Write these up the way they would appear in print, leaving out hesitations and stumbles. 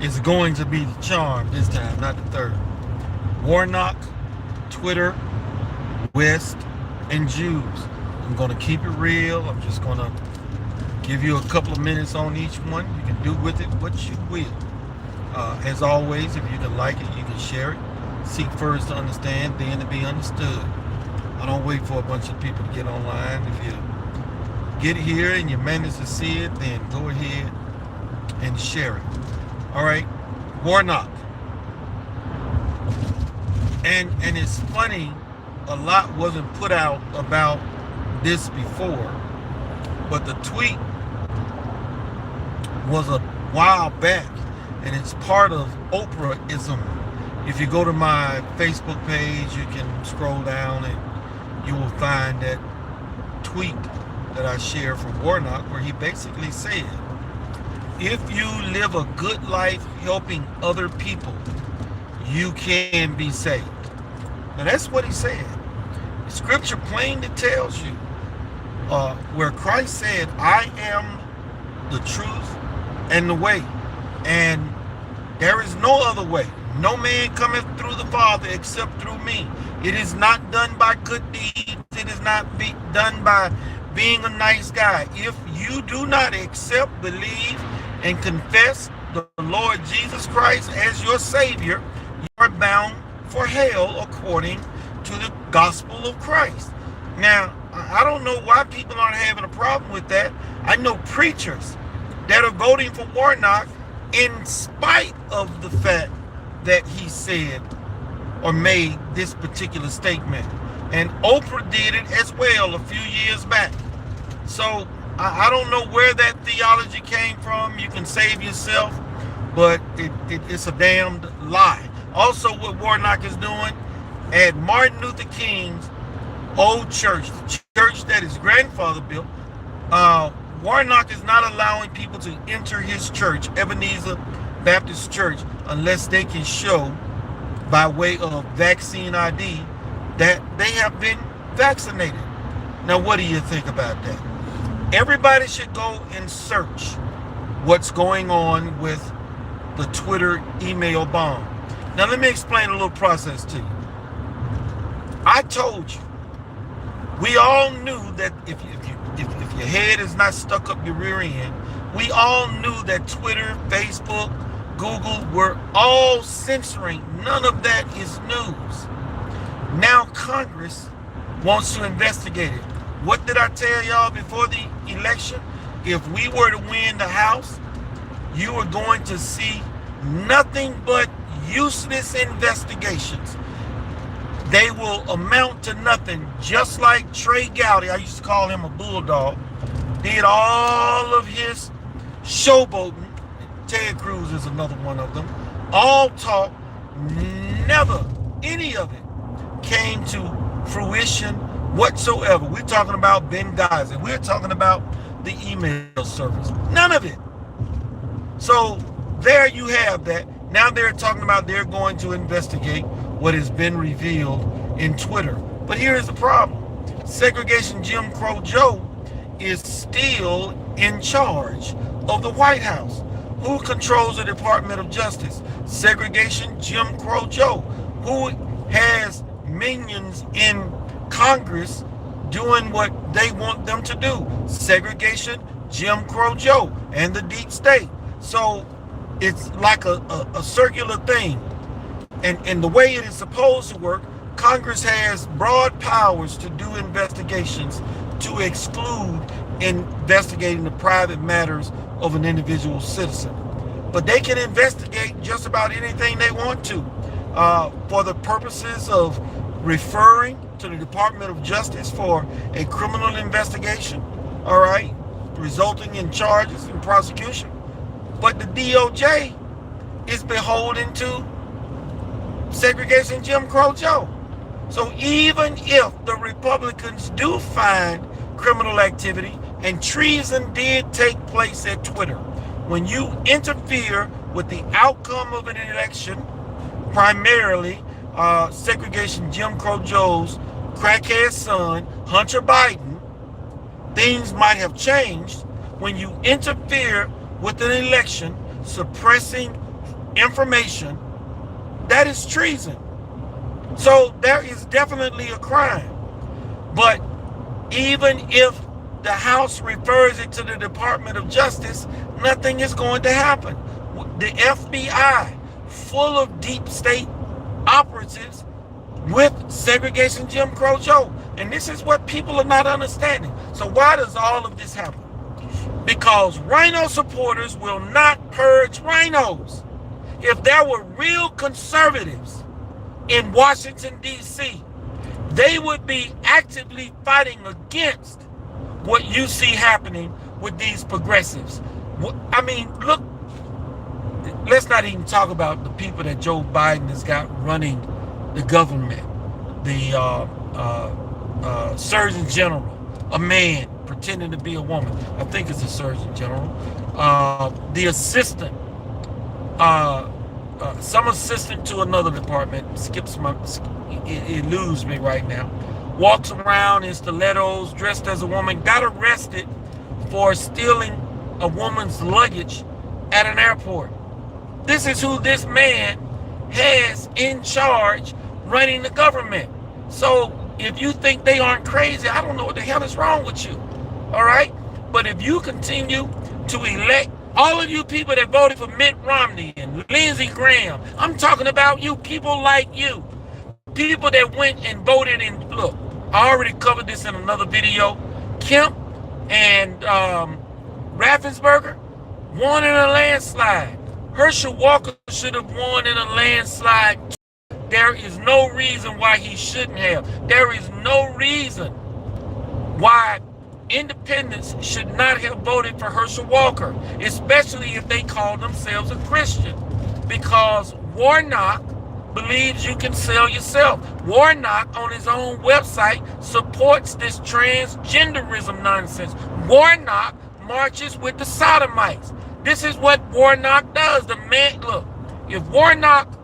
is going to be the charm this time, not the third. Warnock, Twitter, West, and Jews. I'm going to keep it real. I'm just going to give you a couple of minutes on each one. You can do with it what you will. As always, if you can like it, you can share it. Seek first to understand, then to be understood. I don't wait for a bunch of people to get online. If you get here and you manage to see it, then go ahead and share it. All right, Warnock. And it's funny, a lot wasn't put out about this before, but the tweet was a while back, and it's part of Oprah-ism. If you go to my Facebook page, you can scroll down and you will find that tweet that I shared from Warnock, where he basically said, if you live a good life helping other people, you can be saved. Now that's what he said. The scripture plainly tells you where Christ said, I am the truth and the way, and there is no other way. No man cometh through the Father except through me. It is not done by good deeds. It is not done by being a nice guy. If you do not accept, believe, and confess the Lord Jesus Christ as your Savior, you are bound for hell according to the gospel of Christ. Now, I don't know why people aren't having a problem with that. I know preachers that are voting for Warnock in spite of the fact that he said or made this particular statement. And Oprah did it as well a few years back. So I don't know where that theology came from. You can save yourself, but it's a damned lie. Also, what Warnock is doing at Martin Luther King's old church, the church that his grandfather built, Warnock is not allowing people to enter his church, Ebenezer Baptist Church, unless they can show by way of vaccine ID that they have been vaccinated. Now, what do you think about that? Everybody should go and search what's going on with the Twitter email bomb. Now, let me explain a little process to you. I told you, we all knew that if your head is not stuck up your rear end, we all knew that Twitter, Facebook, Google were all censoring. None of that is news. Now Congress wants to investigate it. What did I tell y'all before the election? If we were to win the House, you are going to see nothing but useless investigations. They will amount to nothing, just like Trey Gowdy, I used to call him a bulldog, did all of his showboating. Ted Cruz is another one of them. All talk, never any of it came to fruition whatsoever. We're talking about Benghazi. We're talking about the email service. None of it. So there you have that. Now they're talking about they're going to investigate what has been revealed in Twitter. But here's the problem. Segregation Jim Crow Joe is still in charge of the White House. Who controls the Department of Justice? Segregation Jim Crow Joe. Who has minions in Congress doing what they want them to do? Segregation Jim Crow Joe and the deep state. So it's like a circular thing. And the way it is supposed to work, Congress has broad powers to do investigations to exclude investigating the private matters of an individual citizen. But they can investigate just about anything they want to for the purposes of referring to the Department of Justice for a criminal investigation, all right, resulting in charges and prosecution. But the DOJ is beholden to Segregation Jim Crow Joe. So even if the Republicans do find criminal activity, and treason did take place at Twitter, when you interfere with the outcome of an election, primarily Segregation Jim Crow Joe's crackhead son, Hunter Biden, things might have changed. When you interfere with an election, suppressing information, that is treason. So there is definitely a crime. But even if the House refers it to the Department of Justice, nothing is going to happen. The FBI, full of deep state operatives with segregation Jim Crow Joe. And this is what people are not understanding. So why does all of this happen? Because rhino supporters will not purge rhinos. If there were real conservatives in Washington, D.C., they would be actively fighting against what you see happening with these progressives. I mean, look, let's not even talk about the people that Joe Biden has got running the government. The Surgeon General, a man pretending to be a woman. I think it's a Surgeon General. The assistant, some assistant to another department, it eludes me right now, walks around in stilettos, dressed as a woman, got arrested for stealing a woman's luggage at an airport. This is who this man has in charge running the government. So if you think they aren't crazy, I don't know what the hell is wrong with you. All right? But if you continue to elect all of you people that voted for Mitt Romney and Lindsey Graham, I'm talking about you, people like you. People that went and voted in, look, I already covered this in another video. Kemp and Raffensperger won in a landslide. Herschel Walker should have won in a landslide. There is no reason why he shouldn't have. There is no reason why independents should not have voted for Herschel Walker, especially if they call themselves a Christian, because Warnock believes you can sell yourself. Warnock on his own website supports this transgenderism nonsense. Warnock marches with the sodomites. This is what Warnock does. The man, look, if Warnock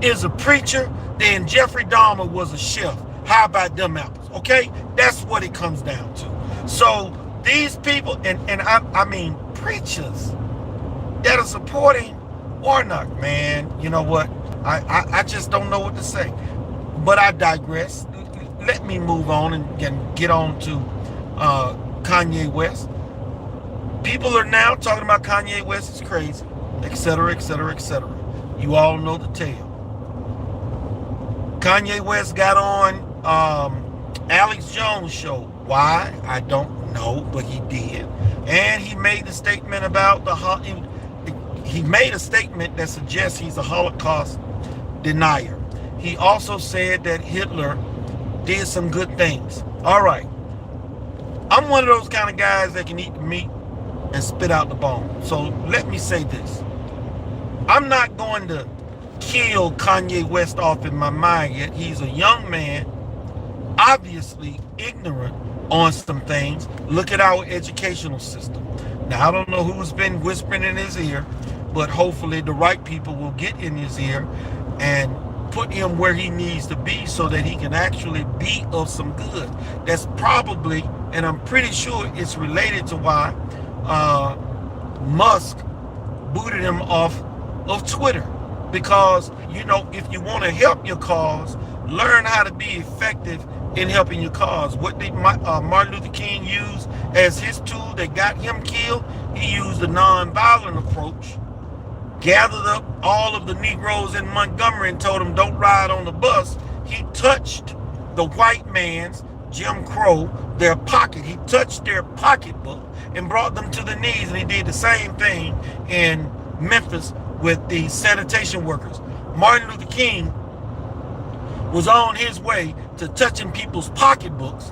is a preacher, then Jeffrey Dahmer was a chef. How about them apples? Okay, that's what it comes down to. So these people, and I mean preachers that are supporting Warnock, man, you know what? I just don't know what to say. But I digress. Let me move on and get on to Kanye West. People are now talking about Kanye West is crazy, etc., etc., etc. You all know the tale. Kanye West got on Alex Jones' show. Why? I don't know, but he did. And he made the statement about he made a statement that suggests he's a Holocaust denier. He also said that Hitler did some good things. All right. I'm one of those kind of guys that can eat the meat and spit out the bone. So let me say this. I'm not going to kill Kanye West off in my mind yet. He's a young man, obviously ignorant on some things. Look at our educational system. Now, I don't know who's been whispering in his ear, but hopefully the right people will get in his ear and put him where he needs to be so that he can actually be of some good. That's probably, and I'm pretty sure it's related to why Musk booted him off of Twitter. Because, you know, if you want to help your cause, learn how to be effective in helping your cause. What did Martin Luther King use as his tool that got him killed? He used a non-violent approach, gathered up all of the Negroes in Montgomery and told them don't ride on the bus. He touched the white man's, Jim Crow, their pocket. He touched their pocketbook and brought them to the knees. And he did the same thing in Memphis with the sanitation workers. Martin Luther King was on his way to touching people's pocketbooks,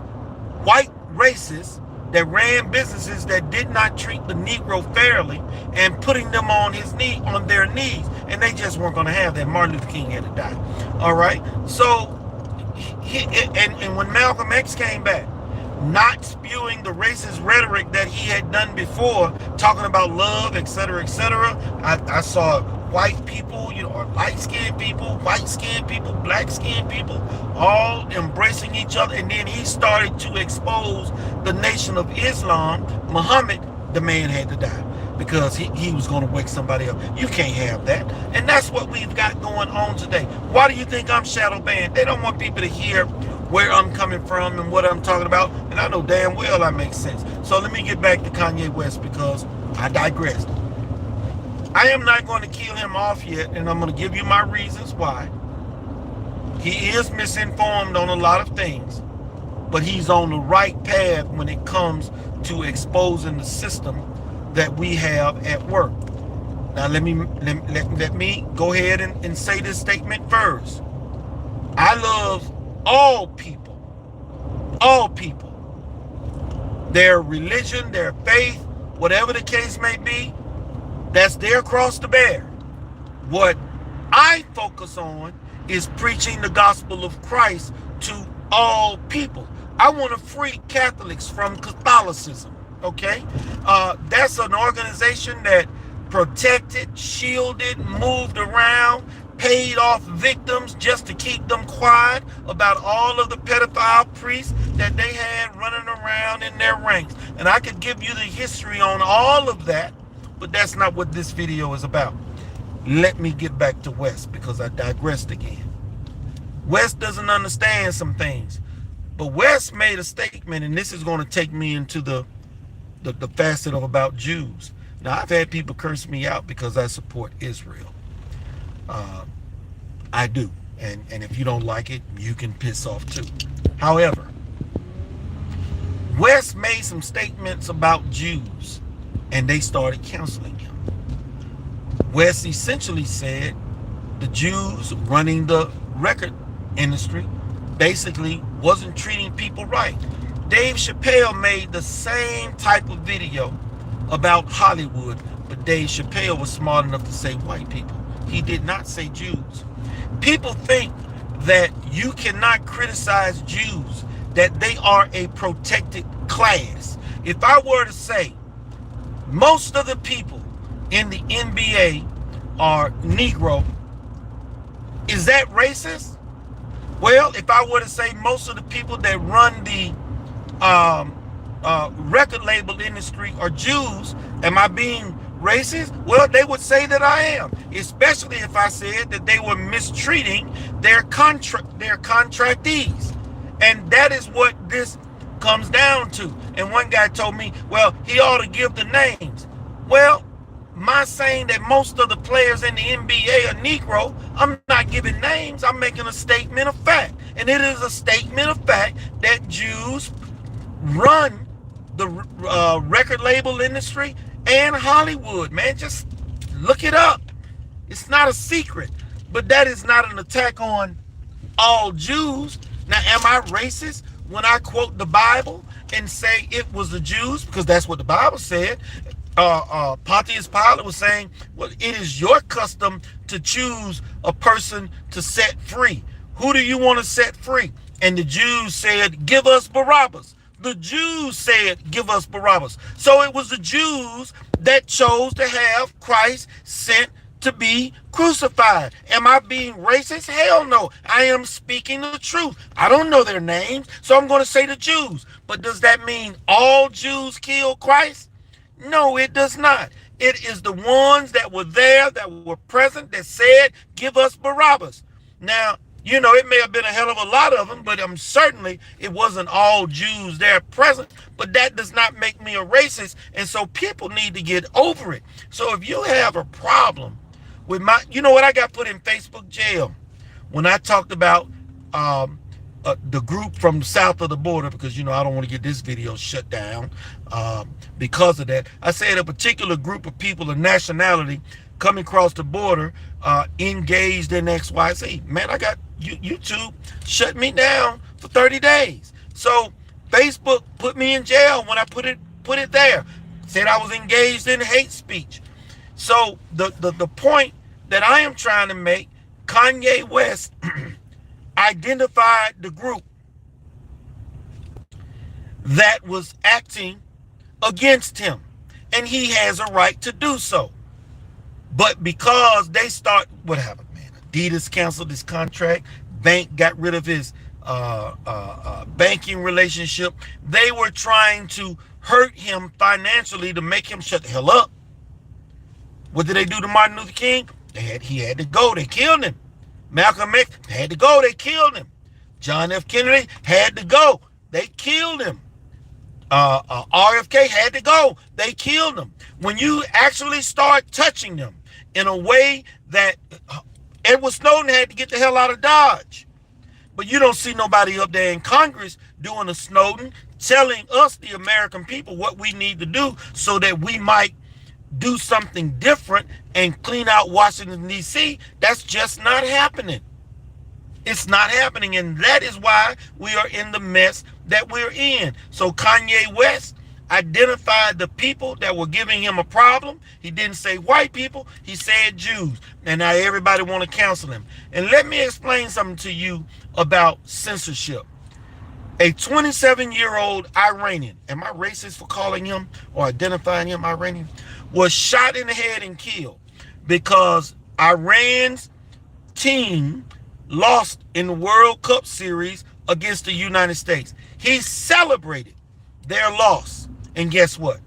white racists that ran businesses that did not treat the Negro fairly, and putting them on their knees, and they just weren't going to have that. Martin Luther King had to die. All right. So, and when Malcolm X came back, not spewing the racist rhetoric that he had done before, talking about love, etc., etc. I saw white people, you know, or light-skinned people, white-skinned people, black-skinned people, all embracing each other. And then he started to expose the Nation of Islam. Muhammad, the man had to die. because he was going to wake somebody up. You can't have that. And that's what we've got going on today. Why do you think I'm shadow banned? They don't want people to hear where I'm coming from and what I'm talking about. And I know damn well I make sense. So let me get back to Kanye West, because I digressed. I am not going to kill him off yet, and I'm going to give you my reasons why. He is misinformed on a lot of things, but he's on the right path when it comes to exposing the system that we have at work. Now let me go ahead and say this statement first. I love all people. All people. Their religion, their faith, whatever the case may be, that's their cross to bear. What I focus on is preaching the gospel of Christ to all people. I want to free Catholics from Catholicism, okay? That's an organization that protected, shielded, moved around, paid off victims just to keep them quiet about all of the pedophile priests that they had running around in their ranks. And I could give you the history on all of that, but that's not what this video is about. Let me get back to West, because I digressed again. West doesn't understand some things. But West made a statement, and this is going to take me into the facet of about Jews. Now, I've had people curse me out because I support Israel. I do. And if you don't like it, you can piss off too. However, West made some statements about Jews, and they started counseling him. West essentially said the Jews running the record industry basically wasn't treating people right. Dave Chappelle made the same type of video about Hollywood, but Dave Chappelle was smart enough to say white people. He did not say Jews. People think that you cannot criticize Jews, that they are a protected class. If I were to say most of the people in the NBA are Negro, is that racist? Well, if I were to say most of the people that run the record label industry are Jews, am I being racist? Well, they would say that I am, especially if I said that they were mistreating their contractees. And that is what this comes down to. And one guy told me, well, he ought to give the names. Well, my saying that most of the players in the NBA are Negro, I'm not giving names, I'm making a statement of fact. And it is a statement of fact that Jews run the record label industry and Hollywood. Man, just look it up. It's not a secret. But that is not an attack on all Jews. Now, am I racist when I quote the Bible and say it was the Jews? Because that's what the Bible said. Pontius Pilate was saying, well, it is your custom to choose a person to set free. Who do you want to set free? And the Jews said, give us Barabbas. The Jews said, give us Barabbas. So it was the Jews that chose to have Christ sent to be crucified. Am I being racist? Hell no. I am speaking the truth. I don't know their names, so I'm going to say the Jews. But does that mean all Jews killed Christ? No, it does not. It is the ones that were there, that were present, that said, give us Barabbas. Now, you know, it may have been a hell of a lot of them, but certainly it wasn't all Jews there present. But that does not make me a racist. And so people need to get over it. So if you have a problem with you know what, I got put in Facebook jail when I talked about the group from south of the border, because, you know, I don't want to get this video shut down because of that. I said a particular group of people of nationality coming across the border engaged in XYZ. Man, I got YouTube shut me down for 30 days. So Facebook put me in jail when I put it there. Said I was engaged in hate speech. So the point that I am trying to make, Kanye West identified the group that was acting against him, and he has a right to do so. But because they what happened, man? Adidas canceled his contract. Bank got rid of his banking relationship. They were trying to hurt him financially to make him shut the hell up. What did they do to Martin Luther King? He had to go. They killed him. Malcolm X had to go. They killed him. John F. Kennedy had to go. They killed him. RFK had to go. They killed him. When you actually start touching them in a way that Edward Snowden had to get the hell out of Dodge. But you don't see nobody up there in Congress doing a Snowden, telling us, the American people, what we need to do so that we might do something different and clean out Washington, D.C. That's just not happening. It's not happening, and that is why we are in the mess that we're in. So Kanye West identified the people that were giving him a problem. He didn't say white people, he said Jews. And now everybody want to cancel him. And let me explain something to you about censorship. A 27-year-old Iranian, am I racist for calling him or identifying him Iranian, was shot in the head and killed because Iran's team lost in the World Cup series against the United States. He celebrated their loss. And guess what?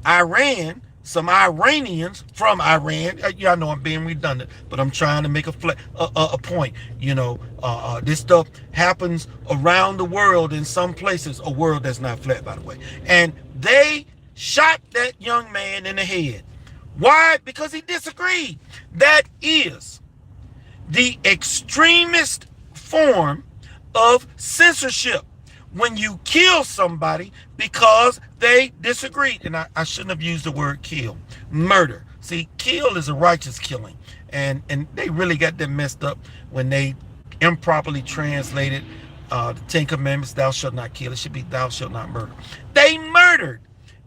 Iran, some Iranians from Iran, y'all know I'm being redundant, but I'm trying to make a point. You know, this stuff happens around the world in some places, a world that's not flat, by the way. And they shot that young man in the head. Why? Because he disagreed. That is the extremist form of censorship. When you kill somebody because they disagreed. And I shouldn't have used the word kill. Murder. See, kill is a righteous killing. And they really got that messed up when they improperly translated the Ten Commandments, thou shalt not kill. It should be thou shalt not murder. They murdered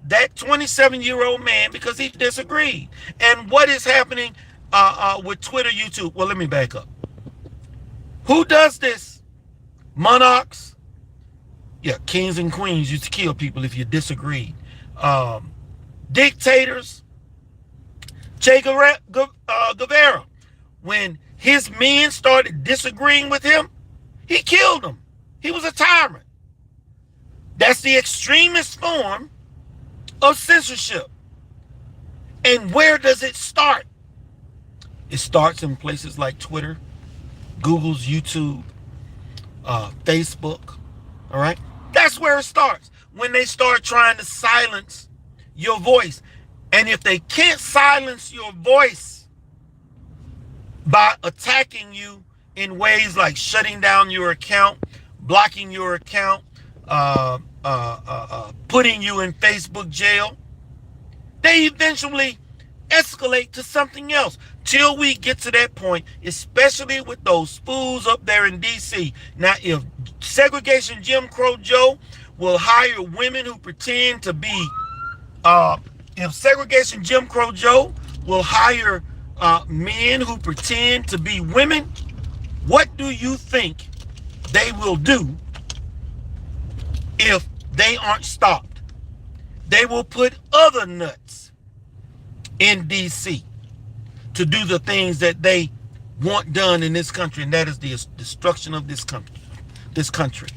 that 27-year-old man because he disagreed. And what is happening with Twitter, YouTube? Well, let me back up. Who does this? Monarchs. Yeah, kings and queens used to kill people if you disagreed. Dictators. Che Guevara, when his men started disagreeing with him, he killed them. He was a tyrant. That's the extremist form of censorship. And where does it start? It starts in places like Twitter, Google's YouTube, Facebook, all right? That's where it starts. When they start trying to silence your voice. And if they can't silence your voice by attacking you in ways like shutting down your account, blocking your account, putting you in Facebook jail, they eventually escalate to something else till we get to that point, especially with those fools up there in D.C. Now, if segregation Jim Crow Joe will hire women who pretend to be, if segregation Jim Crow Joe will hire men who pretend to be women, what do you think they will do if they aren't stopped? They will put other nuts in D.C. to do the things that they want done in this country, and that is the destruction of this country.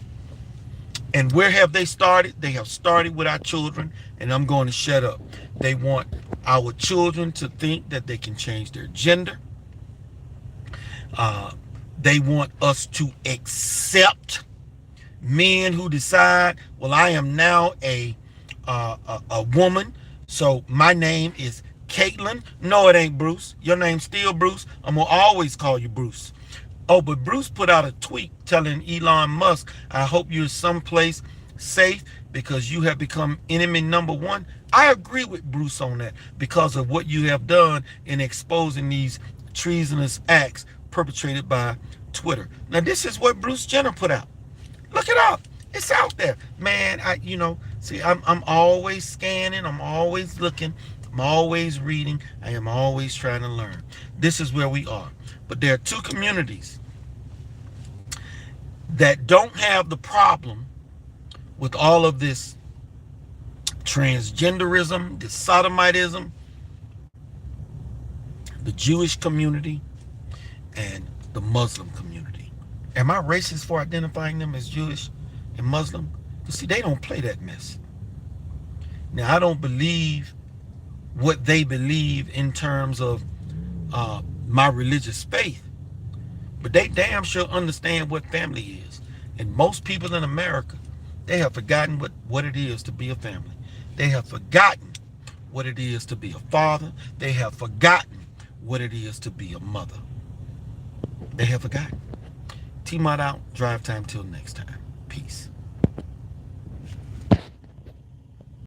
And where have they started? They have started with our children, and I'm going to shut up. They want our children to think that they can change their gender. They want us to accept men who decide, well, I am now a woman, so my name is Caitlin. No, it ain't Bruce. Your name's still Bruce. I'm gonna always call you Bruce. Oh, but Bruce put out a tweet telling Elon Musk, I hope you're someplace safe because you have become enemy number one. I agree with Bruce on that because of what you have done in exposing these treasonous acts perpetrated by Twitter. Now, this is what Bruce Jenner put out. Look it up. It's out there. Man, I'm always scanning. I'm always looking. I'm always reading. I am always trying to learn. This is where we are. But there are two communities that don't have the problem with all of this transgenderism, this sodomitism, the Jewish community and the Muslim community. Am I racist for identifying them as Jewish and Muslim? But see, they don't play that mess. Now, I don't believe what they believe in terms of my religious faith, but they damn sure understand what family is. And most people in America, they have forgotten what it is to be a family. They have forgotten what it is to be a father. They have forgotten what it is to be a mother. They have forgotten. T-Mod out. Drive time till next time. Peace.